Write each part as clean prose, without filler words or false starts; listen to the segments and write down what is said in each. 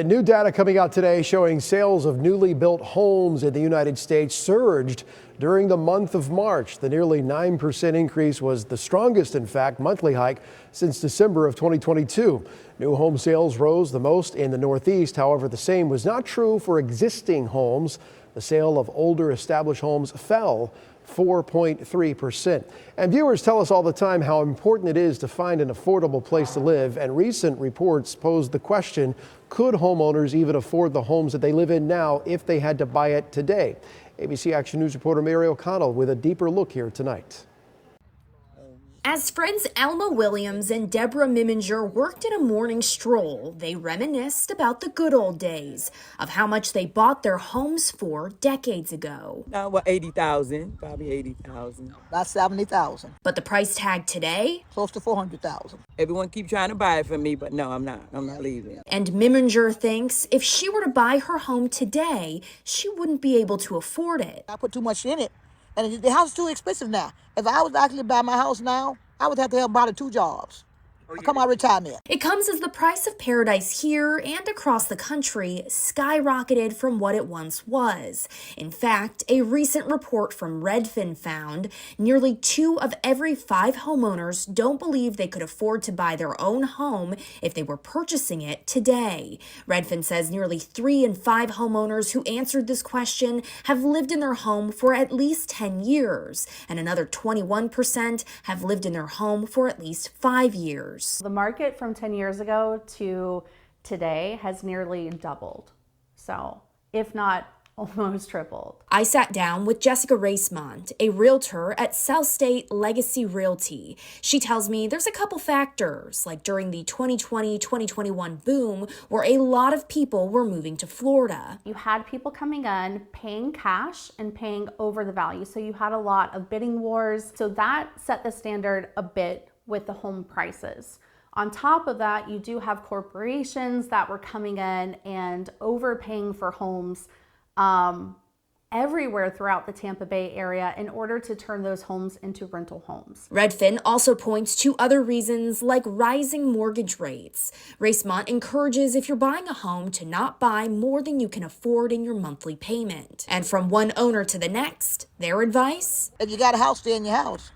New data coming out today showing sales of newly built homes in the United States surged during the month of March. The nearly 9% increase was the strongest, in fact, monthly hike since December of 2022. New home sales rose the most in the Northeast. However, the same was not true for existing homes. The sale of older established homes fell 4.3%. And viewers tell us all the time how important it is to find an affordable place to live. And recent reports posed the question, could homeowners even afford the homes that they live in now if they had to buy it today? ABC Action News reporter Mary O'Connell with a deeper look here tonight. As friends Alma Williams and Debra Mimmenger worked in a morning stroll, they reminisced about the good old days of how much they bought their homes for decades ago. Well, 80,000, probably 80,000. About 70,000. But the price tag today? Close to 400,000. Everyone keep trying to buy it for me, but no, I'm not leaving. And Mimmenger thinks if she were to buy her home today, she wouldn't be able to afford it. I put too much in it, and the house is too expensive now. If I was actually to buy my house now, I would have to have bought 2 jobs. Come on, retirement. It comes as the price of paradise here and across the country skyrocketed from what it once was. In fact, a recent report from Redfin found nearly 2 of every 5 homeowners don't believe they could afford to buy their own home if they were purchasing it today. Redfin says nearly 3 in 5 homeowners who answered this question have lived in their home for at least 10 years, and another 21% have lived in their home for at least 5 years. The market from 10 years ago to today has nearly doubled. So, if not almost tripled. I sat down with Jessica Racemont, a realtor at South State Legacy Realty. She tells me there's a couple factors, like during the 2020-2021 boom, where a lot of people were moving to Florida. You had people coming in, paying cash and paying over the value. So you had a lot of bidding wars. So that set the standard a bit with the home prices. On top of that, you do have corporations that were coming in and overpaying for homes everywhere throughout the Tampa Bay area in order to turn those homes into rental homes. Redfin also points to other reasons like rising mortgage rates. Racemont encourages if you're buying a home to not buy more than you can afford in your monthly payment. And from one owner to the next, their advice? If you got a house, stay in your house.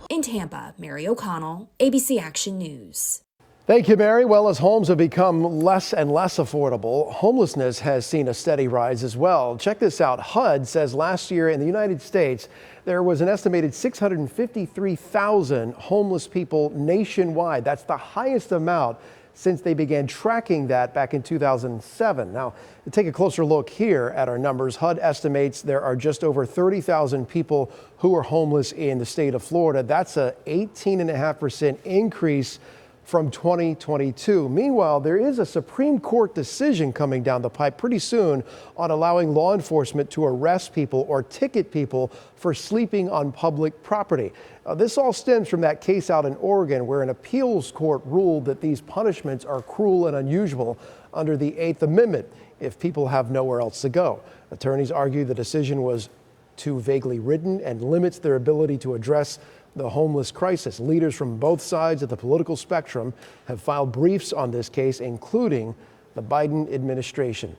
In Tampa, Mary O'Connell, ABC Action News. Thank you, Mary. Well, as homes have become less and less affordable, homelessness has seen a steady rise as well. Check this out. HUD says last year in the United States, there was an estimated 653,000 homeless people nationwide. That's the highest amount since they began tracking that back in 2007. Now, to take a closer look here at our numbers, HUD estimates there are just over 30,000 people who are homeless in the state of Florida. That's a 18.5% increase from 2022. Meanwhile, there is a Supreme Court decision coming down the pipe pretty soon on allowing law enforcement to arrest people or ticket people for sleeping on public property. This all stems from that case out in Oregon where an appeals court ruled that these punishments are cruel and unusual under the 8th Amendment if people have nowhere else to go. Attorneys argue the decision was too vaguely written and limits their ability to address the homeless crisis. Leaders from both sides of the political spectrum have filed briefs on this case, including the Biden administration.